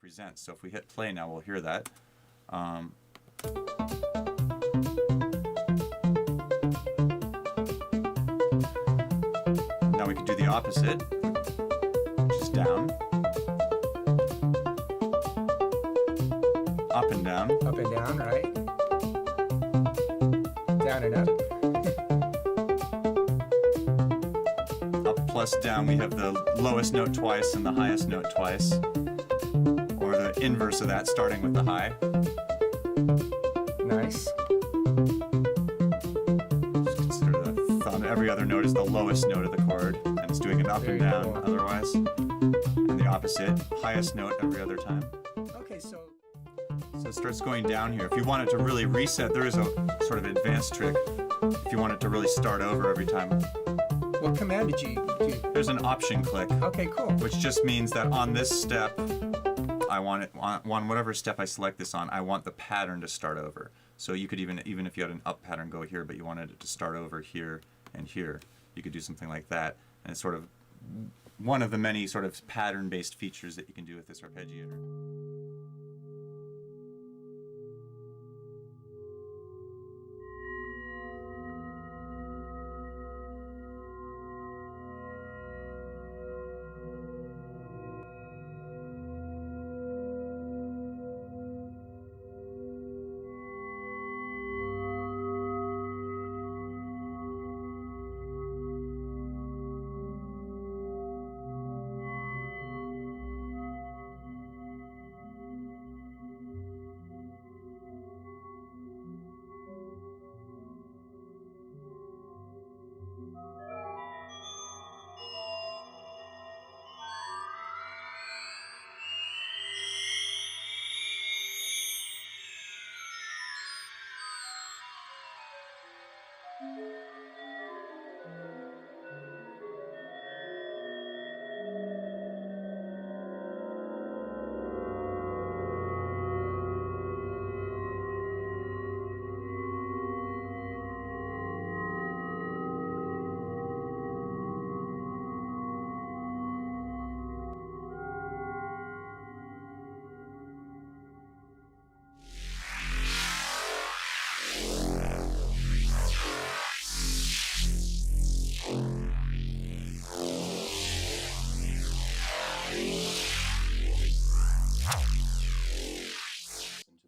represents. So if we hit play now, we'll hear that. Now we can do the opposite, which is down, up and down. Up and down, right? Down and up. Up plus down, we have the lowest note twice and the highest note twice. Or the inverse of that, starting with the high. Nice. Just consider the thumb. Every other note is the lowest note of the chord, and it's doing it up and down otherwise. And the opposite, highest note every other time. Okay, so it starts going down here. If you want it to really reset, there is a sort of advanced trick. If you want it to really start over every time. what command did you do? There's an option click. Okay, cool. Which just means that on this step, I want it on whatever step I select this on, I want the pattern to start over. So you could even if you had an up pattern go here, but you wanted it to start over here and here, you could do something like that. And it's sort of one of the many sort of pattern-based features that you can do with this arpeggiator.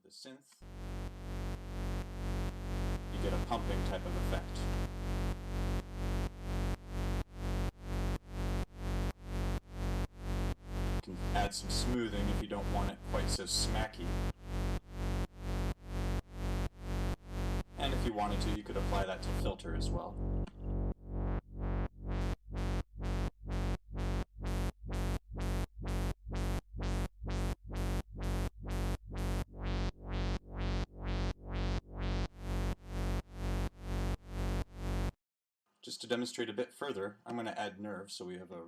Synth, you get a pumping type of effect. You can add some smoothing if you don't want it quite so smacky. And if you wanted to, you could apply that to filter as well. Just to demonstrate a bit further, I'm going to add nerve, so we have a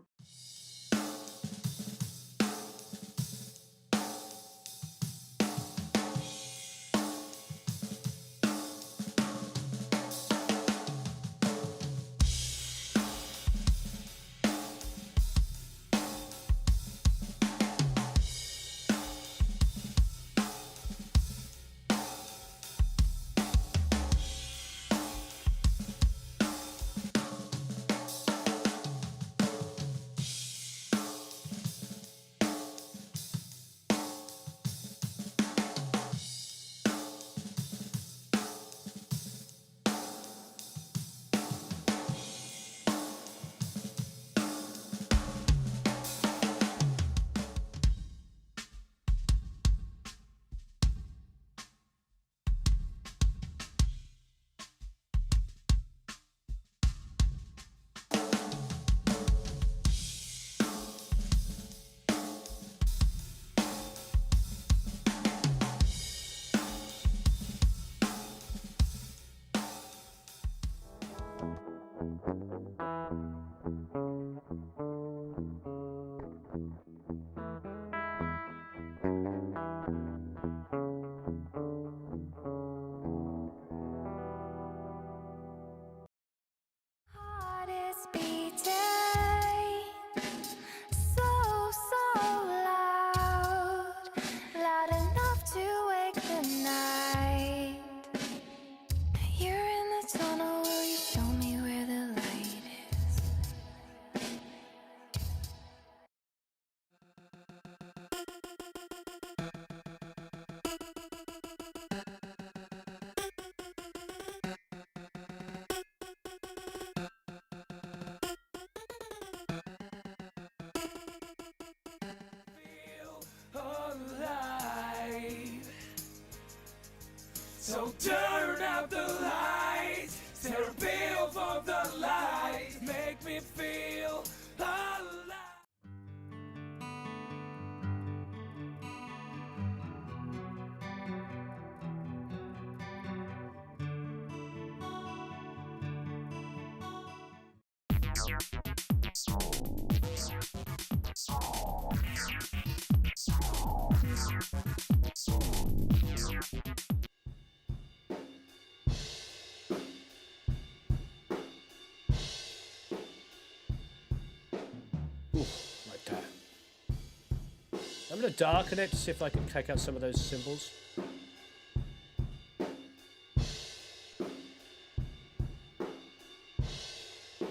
alive. So turn out the lights, tear a veil from the light, make me feel alive. Like that. I'm going to darken it to see if I can take out some of those symbols.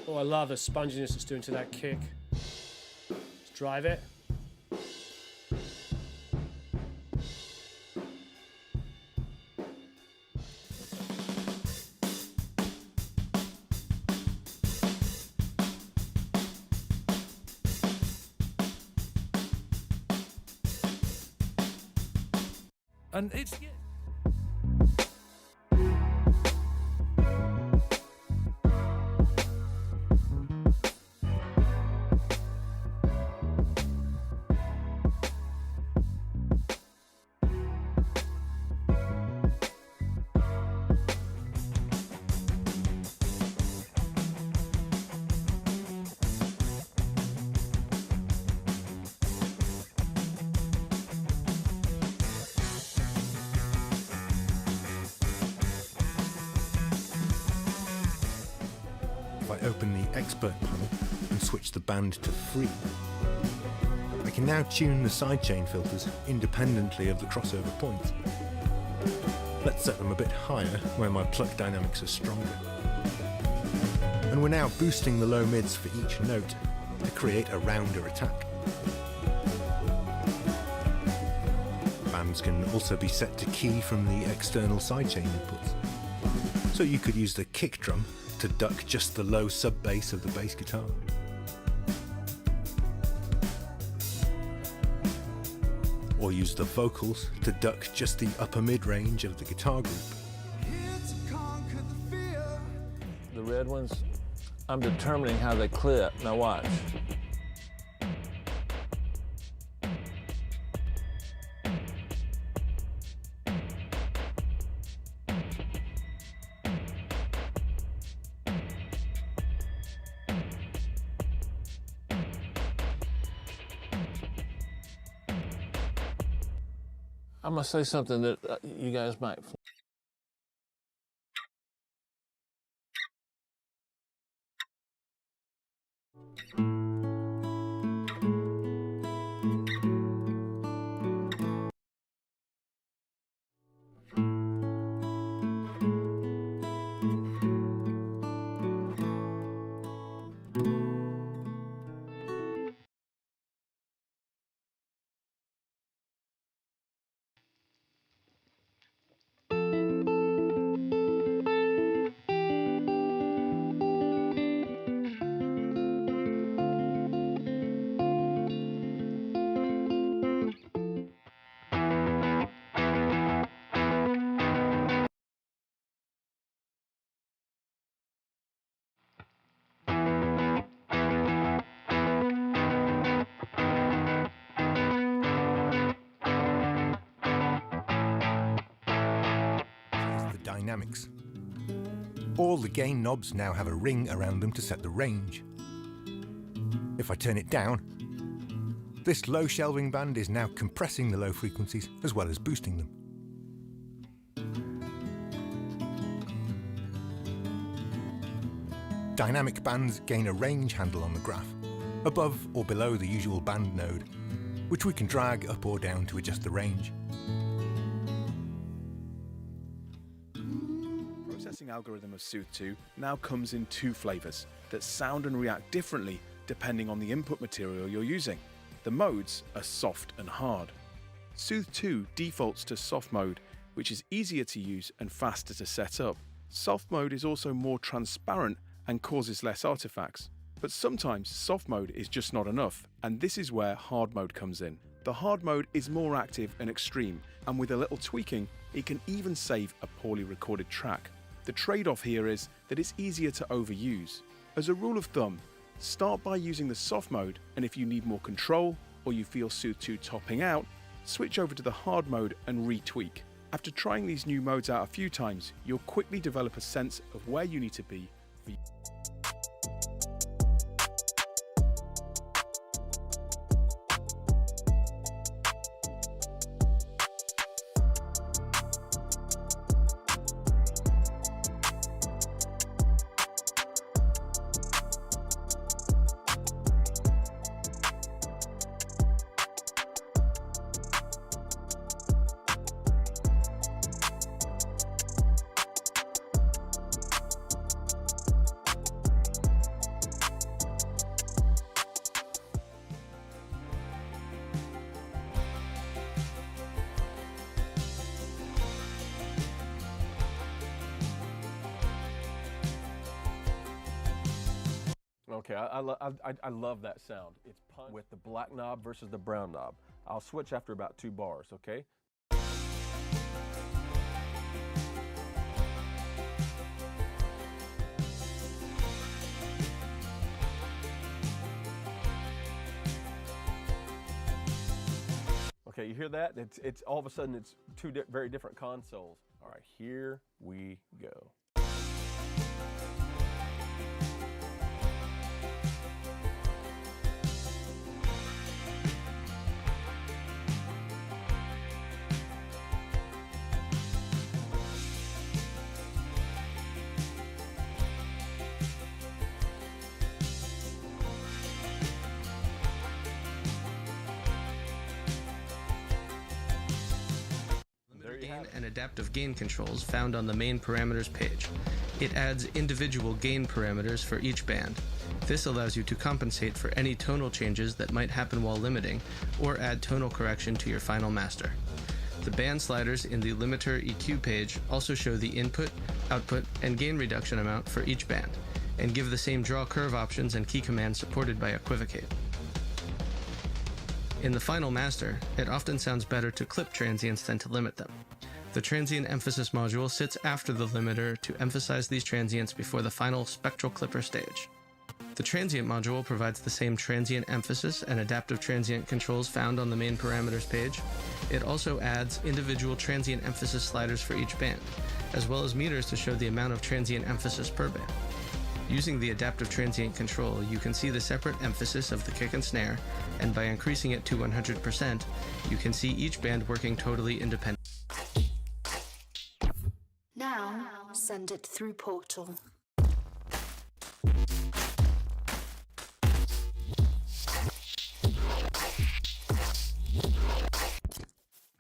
Oh, I love the sponginess it's doing to that kick. Let's drive it. And it's... If I open the Expert panel and switch the band to Free, I can now tune the sidechain filters independently of the crossover points. Let's set them a bit higher where my pluck dynamics are stronger. And we're now boosting the low mids for each note to create a rounder attack. Bands can also be set to key from the external sidechain inputs. So you could use the kick drum to duck just the low sub-bass of the bass guitar. Or use the vocals to duck just the upper mid-range of the guitar group. The red ones, I'm determining how they clip. Now watch. I'm gonna say something that you guys might. Dynamics. All the gain knobs now have a ring around them to set the range. If I turn it down, this low shelving band is now compressing the low frequencies as well as boosting them. Dynamic bands gain a range handle on the graph, above or below the usual band node, which we can drag up or down to adjust the range. Processing algorithm of Sooth 2 now comes in two flavors that sound and react differently depending on the input material you're using. The modes are soft and hard. Sooth 2 defaults to soft mode, which is easier to use and faster to set up. Soft mode is also more transparent and causes less artifacts. But sometimes soft mode is just not enough, and this is where hard mode comes in. The hard mode is more active and extreme, and with a little tweaking, it can even save a poorly recorded track. The trade-off here is that it's easier to overuse. As a rule of thumb, start by using the soft mode, and if you need more control or you feel Soothe 2 topping out, switch over to the hard mode and retweak. After trying these new modes out a few times, you'll quickly develop a sense of where you need to be for Okay, I love that sound. It's punch with the black knob versus the brown knob. I'll switch after about 2 bars, okay? Okay, you hear that? It's all of a sudden it's 2 very different consoles. All right, here we go. Gain and adaptive gain controls found on the main parameters page. It adds individual gain parameters for each band. This allows you to compensate for any tonal changes that might happen while limiting, or add tonal correction to your final master. The band sliders in the limiter EQ page also show the input, output, and gain reduction amount for each band, and give the same draw curve options and key commands supported by Equivocate. In the final master, it often sounds better to clip transients than to limit them. The transient emphasis module sits after the limiter to emphasize these transients before the final spectral clipper stage. The transient module provides the same transient emphasis and adaptive transient controls found on the main parameters page. It also adds individual transient emphasis sliders for each band, as well as meters to show the amount of transient emphasis per band. Using the adaptive transient control, you can see the separate emphasis of the kick and snare, and by increasing it to 100%, you can see each band working totally independently. Now, send it through Portal.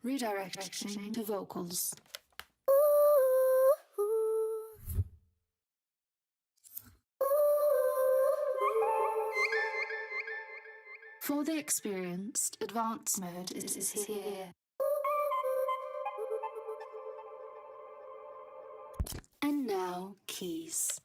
Redirection to vocals. For the experienced, advanced mode is here. And now, keys.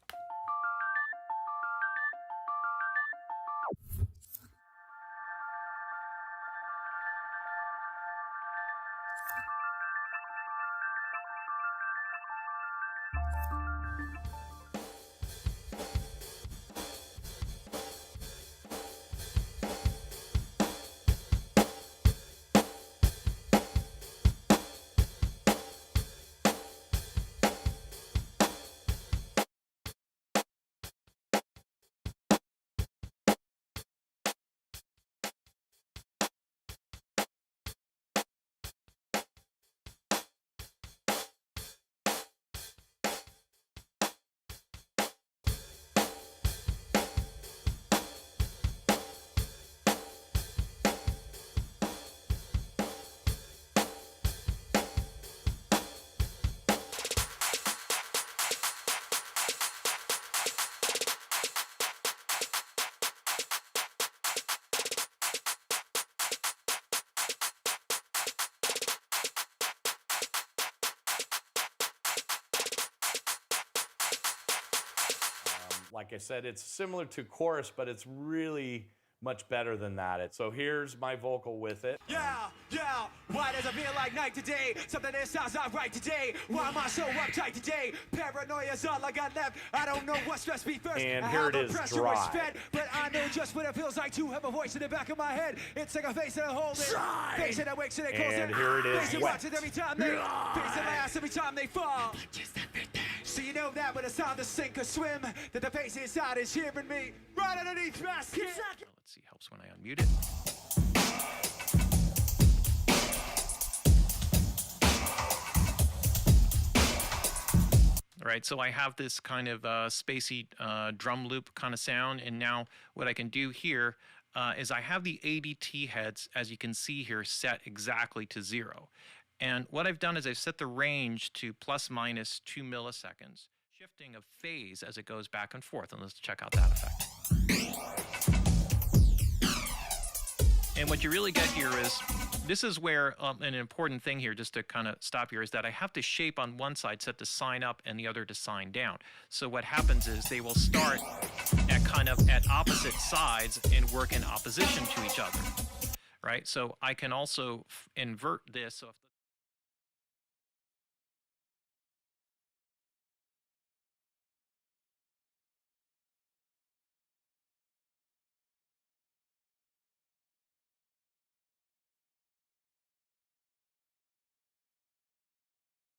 Like I said, it's similar to chorus, but it's really much better than that. So here's my vocal with it. Yeah, why does it feel like night today? Something that sounds not right today. Why am I so uptight today? Paranoia's all I got left. I don't know what stressed me first. And I here have it a is, pressure dry. fed, but I know just what it feels like to have a voice in the back of my head. It's like a face that I hold it. Face that wakes and it calls it. And here it is, Face that wet. watches every time they face in my ass every time they fall. So you know that when it's time to sink or swim, that the face inside is hearing me right underneath my skin. Let's see, helps when I unmute it. All right, so I have this kind of spacey drum loop kind of sound, and now what I can do here is I have the ADT heads, as you can see here, set exactly to 0. And what I've done is I've set the range to plus minus 2 milliseconds, shifting of phase as it goes back and forth. And let's check out that effect. And what you really get here is, this is where an important thing here, just to kind of stop here, is that I have the shape on one side set to sine up and the other to sine down. So what happens is they will start at kind of at opposite sides and work in opposition to each other, right? So I can also invert this. So if